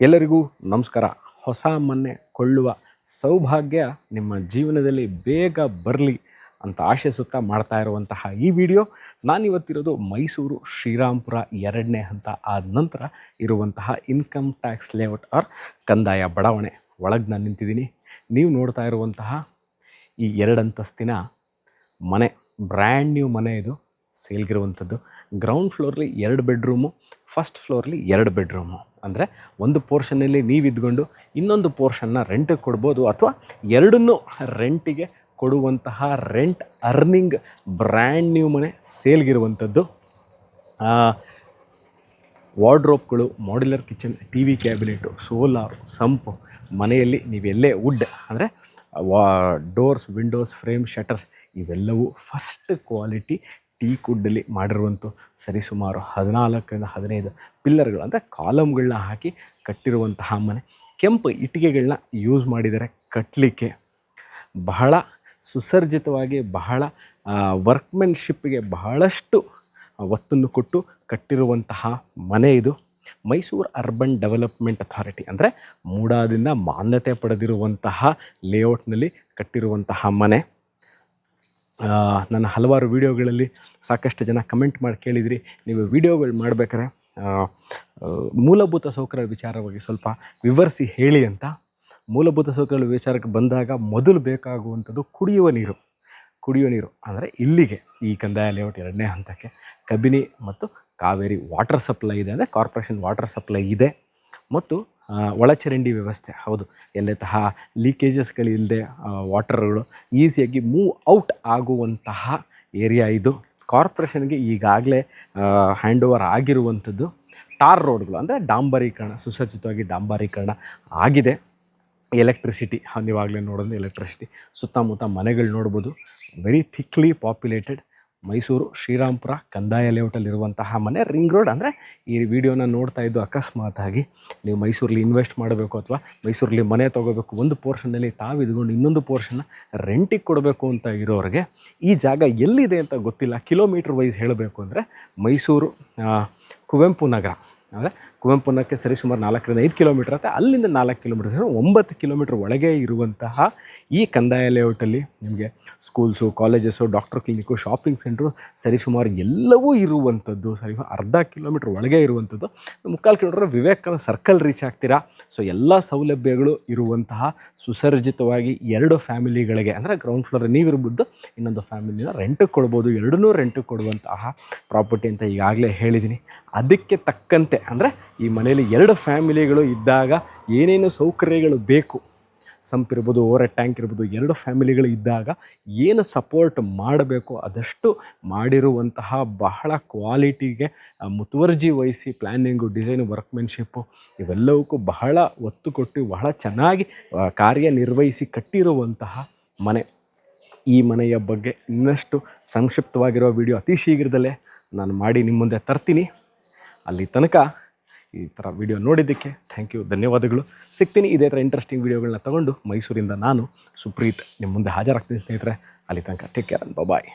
ಎಲ್ಲರಿಗೂ ನಮಸ್ಕಾರ. ಹೊಸ ಮನೆ ಕೊಳ್ಳುವ ಸೌಭಾಗ್ಯ ನಿಮ್ಮ ಜೀವನದಲ್ಲಿ ಬೇಗ ಬರಲಿ ಅಂತ ಆಶಿಸುತ್ತಾ ಮಾಡ್ತಾ ಇರುವಂತಹ ಈ ವಿಡಿಯೋ. ನಾನಿವತ್ತಿರೋದು ಮೈಸೂರು ಶ್ರೀರಾಮ್ಪುರ 2ನೇ ಹಂತ ಆದ ನಂತರ ಇರುವಂತಹ ಇನ್ಕಮ್ ಟ್ಯಾಕ್ಸ್ ಲೇಔಟ್ ಆರ್ ಕಂದಾಯ ಬಡಾವಣೆ ಒಳಗೆ ನಾನು ನಿಂತಿದ್ದೀನಿ. ನೀವು ನೋಡ್ತಾ ಇರುವಂತಹ ಈ 2 ಅಂತಸ್ತಿನ ಮನೆ ಬ್ರ್ಯಾಂಡ್ ನ್ಯೂ ಮನೆ. ಇದು ಸೇಲ್ಗಿರುವಂಥದ್ದು. ಗ್ರೌಂಡ್ ಫ್ಲೋರ್ಲಿ 2 ಬೆಡ್ರೂಮು, ಫಸ್ಟ್ ಫ್ಲೋರ್ಲಿ 2 ಬೆಡ್ರೂಮು. ಅಂದರೆ ಒಂದು ಪೋರ್ಷನ್ನಲ್ಲಿ ನೀವು ಇದ್ಕೊಂಡು ಇನ್ನೊಂದು ಪೋರ್ಷನ್ನ ರೆಂಟಿಗೆ ಕೊಡ್ಬೋದು, ಅಥವಾ ಎರಡನ್ನೂ ರೆಂಟಿಗೆ ಕೊಡುವಂತಹ ರೆಂಟ್ ಅರ್ನಿಂಗ್ ಬ್ರ್ಯಾಂಡ್ ನ್ಯೂ ಮನೆ ಸೇಲ್ಗಿರುವಂಥದ್ದು. ವಾರ್ಡ್ರೋಬ್ಗಳು, modular kitchen, T V cabinet, solar, sump, ಮನೆಯಲ್ಲಿ ನೀವೆಲ್ಲೇ ವುಡ್ ಅಂದರೆ ಡೋರ್ಸ್, ವಿಂಡೋಸ್, ಫ್ರೇಮ್, ಶಟರ್ಸ್ ಇವೆಲ್ಲವೂ ಫಸ್ಟ್ ಕ್ವಾಲಿಟಿ ಟೀಕ್ ವುಡ್ಡಲ್ಲಿ ಮಾಡಿರುವಂಥ ಸರಿಸುಮಾರು 14ರಿಂದ 15 ಪಿಲ್ಲರ್ಗಳು ಅಂದರೆ ಕಾಲಮ್ಗಳನ್ನ ಹಾಕಿ ಕಟ್ಟಿರುವಂತಹ ಮನೆ. ಕೆಂಪು ಇಟ್ಟಿಗೆಗಳನ್ನ ಯೂಸ್ ಮಾಡಿದರೆ ಕಟ್ಟಲಿಕ್ಕೆ. ಬಹಳ ಸುಸರ್ಜಿತವಾಗಿ, ಬಹಳ ವರ್ಕ್ಮೆನ್ಶಿಪ್ಗೆ ಬಹಳಷ್ಟು ಒತ್ತನ್ನು ಕೊಟ್ಟು ಕಟ್ಟಿರುವಂತಹ ಮನೆ ಇದು. ಮೈಸೂರು ಅರ್ಬನ್ ಡೆವಲಪ್ಮೆಂಟ್ ಅಥಾರಿಟಿ ಅಂದರೆ ಮೂಡಾದಿಂದ ಮಾನ್ಯತೆ ಪಡೆದಿರುವಂತಹ ಲೇಔಟ್ನಲ್ಲಿ ಕಟ್ಟಿರುವಂತಹ ಮನೆ. ನನ್ನ ಹಲವಾರು ವೀಡಿಯೋಗಳಲ್ಲಿ ಸಾಕಷ್ಟು ಜನ ಕಮೆಂಟ್ ಮಾಡಿ ಕೇಳಿದ್ರಿ, ನೀವು ವೀಡಿಯೋಗಳು ಮಾಡಬೇಕಾದ್ರೆ ಮೂಲಭೂತ ಸೌಕರ್ಯ ವಿಚಾರವಾಗಿ ಸ್ವಲ್ಪ ವಿವರಿಸಿ ಹೇಳಿ ಅಂತ. ಮೂಲಭೂತ ಸೌಕರ್ಯಗಳ ವಿಚಾರಕ್ಕೆ ಬಂದಾಗ ಮೊದಲು ಬೇಕಾಗುವಂಥದ್ದು ಕುಡಿಯುವ ನೀರು ಅಂದರೆ ಇಲ್ಲಿಗೆ ಈ ಕಂದಾಯ ಲೇಔಟ್ 2ನೇ ಹಂತಕ್ಕೆ ಕಬಿನಿ ಮತ್ತು ಕಾವೇರಿ ವಾಟರ್ ಸಪ್ಲೈ ಇದೆ, ಅಂದರೆ ಕಾರ್ಪೊರೇಷನ್ ವಾಟರ್ ಸಪ್ಲೈ ಇದೆ. ಮತ್ತು ಒಳಚರಂಡಿ ವ್ಯವಸ್ಥೆ, ಹೌದು, ಎಲ್ಲೆತಹ ಲೀಕೇಜಸ್ಗಳಿಲ್ಲದೆ ವಾಟರ್ಗಳು ಈಸಿಯಾಗಿ ಮೂವ್ ಔಟ್ ಆಗುವಂತಹ ಏರಿಯಾ ಇದು. ಕಾರ್ಪೊರೇಷನ್ಗೆ ಈಗಾಗಲೇ ಹ್ಯಾಂಡ್ ಓವರ್ ಆಗಿರುವಂಥದ್ದು. ಟಾರ್ ರೋಡ್ಗಳು ಅಂದರೆ ಡಾಂಬರೀಕರಣ, ಸುಸಜ್ಜಿತವಾಗಿ ಡಾಂಬರೀಕರಣ ಆಗಿದೆ. ಎಲೆಕ್ಟ್ರಿಸಿಟಿ, ನೀವಾಗಲೇ ನೋಡೋದು ಎಲೆಕ್ಟ್ರಿಸಿಟಿ. ಸುತ್ತಮುತ್ತ ಮನೆಗಳು ನೋಡ್ಬೋದು. ವೆರಿ ಥಿಕ್ಲಿ ಪಾಪ್ಯುಲೇಟೆಡ್ ಮೈಸೂರು ಶ್ರೀರಾಮ್ಪುರ ಕಂದಾಯ ಲೇಔಟಲ್ಲಿರುವಂತಹ ಮನೆ. ರಿಂಗ್ ರೋಡ್ ಅಂದರೆ ಈ ವಿಡಿಯೋನ ನೋಡ್ತಾ ಇದ್ದು ಅಕಸ್ಮಾತಾಗಿ ನೀವು ಮೈಸೂರಲ್ಲಿ ಇನ್ವೆಸ್ಟ್ ಮಾಡಬೇಕು ಅಥವಾ ಮೈಸೂರಲ್ಲಿ ಮನೆ ತೊಗೋಬೇಕು, ಒಂದು ಪೋರ್ಷನ್ನಲ್ಲಿ ತಾವಿದ್ಕೊಂಡು ಇನ್ನೊಂದು ಪೋರ್ಷನ್ನ ರೆಂಟಿಗೆ ಕೊಡಬೇಕು ಅಂತ ಇರೋರಿಗೆ ಈ ಜಾಗ ಎಲ್ಲಿದೆ ಅಂತ ಗೊತ್ತಿಲ್ಲ. ಕಿಲೋಮೀಟ್ರ್ ವೈಸ್ ಹೇಳಬೇಕು ಅಂದರೆ ಮೈಸೂರು ಕುವೆಂಪು ನಗರ ಅಂದರೆ ಕುವೆಂಪು ನಗರಕ್ಕೆ ಸರಿಸುಮಾರು 4ರಿಂದ 5 ಕಿಲೋಮೀಟ್ರ್ ಆಗುತ್ತೆ. ಅಲ್ಲಿಂದ 4 ಕಿಲೋಮೀಟರ್ 9 ಕಿಲೋಮೀಟ್ರ್ ಒಳಗೆ ಇರುವಂತಹ ಈ ಕಂದಾಯ ಲೇಔಟಲ್ಲಿ ನಿಮಗೆ schools, colleges, doctor clinic, shopping centre ಸರಿಸುಮಾರು ಎಲ್ಲವೂ ಇರುವಂಥದ್ದು. ಅರ್ಧ ಕಿಲೋಮೀಟ್ರ್ ಒಳಗೆ ಇರುವಂಥದ್ದು. 3/4 ಕಿಲೋಮೀಟ್ರ್ ವಿವೇಕಾನಂದ ಸರ್ಕಲ್ ರೀಚ್ ಆಗ್ತೀರಾ. ಸೊ ಎಲ್ಲ ಸೌಲಭ್ಯಗಳು ಇರುವಂತಹ ಸುಸರ್ಜಿತವಾಗಿ 2 ಫ್ಯಾಮಿಲಿಗಳಿಗೆ ಅಂದರೆ ಗ್ರೌಂಡ್ ಫ್ಲೋರ್ ನೀವಿರ್ಬೋದು, ಇನ್ನೊಂದು ಫ್ಯಾಮಿಲಿನ ರೆಂಟಿಗೆ ಕೊಡ್ಬೋದು. ಎರಡನ್ನೂ ರೆಂಟಿಗೆ ಕೊಡುವಂತಹ ಪ್ರಾಪರ್ಟಿ ಅಂತ ಈಗಾಗಲೇ ಹೇಳಿದ್ದೀನಿ. ಅದಕ್ಕೆ ತಕ್ಕಂತೆ ಅಂದರೆ ಈ ಮನೆಯಲ್ಲಿ 2 ಫ್ಯಾಮಿಲಿಗಳು ಇದ್ದಾಗ ಏನೇನು ಸೌಕರ್ಯಗಳು ಬೇಕು, ಸಂಪ್ ಇರ್ಬೋದು, ಓವರ್ ಟ್ಯಾಂಕ್ ಇರ್ಬೋದು, 2 ಫ್ಯಾಮಿಲಿಗಳು ಇದ್ದಾಗ ಏನು ಸಪೋರ್ಟ್ ಮಾಡಬೇಕು ಅದಷ್ಟು ಮಾಡಿರುವಂತಹ ಬಹಳ ಕ್ವಾಲಿಟಿಗೆ ಮುತುವರ್ಜಿ ವಹಿಸಿ ಪ್ಲ್ಯಾನಿಂಗು, ಡಿಸೈನು, ವರ್ಕ್ಮೆನ್ಶಿಪ್ಪು ಇವೆಲ್ಲವಕ್ಕೂ ಬಹಳ ಒತ್ತು ಕೊಟ್ಟು ಬಹಳ ಚೆನ್ನಾಗಿ ಕಾರ್ಯನಿರ್ವಹಿಸಿ ಕಟ್ಟಿರುವಂತಹ ಮನೆ. ಈ ಮನೆಯ ಬಗ್ಗೆ ಇನ್ನಷ್ಟು ಸಂಕ್ಷಿಪ್ತವಾಗಿರೋ ವಿಡಿಯೋ ಅತಿ ಶೀಘ್ರದಲ್ಲೇ ನಾನು ಮಾಡಿ ನಿಮ್ಮ ಮುಂದೆ ತರ್ತೀನಿ. ಅಲ್ಲಿ ತನಕ ಈ ಥರ ವಿಡಿಯೋ ನೋಡಿದ್ದಕ್ಕೆ ಥ್ಯಾಂಕ್ ಯು, ಧನ್ಯವಾದಗಳು. ಸಿಗ್ತೀನಿ ಇದೇ ಥರ ಇಂಟ್ರೆಸ್ಟಿಂಗ್ ವಿಡಿಯೋಗಳನ್ನ ತೊಗೊಂಡು. ಮೈಸೂರಿಂದ ನಾನು ಸುಪ್ರೀತ್ ನಿಮ್ಮ ಮುಂದೆ ಹಾಜರಾಗ್ತೀನಿ ಸ್ನೇಹಿತರೆ. ಅಲ್ಲಿ ತನಕ ಟೇಕ್ ಕೇರ್ ಅಂಡ್ ಬಾಯ್.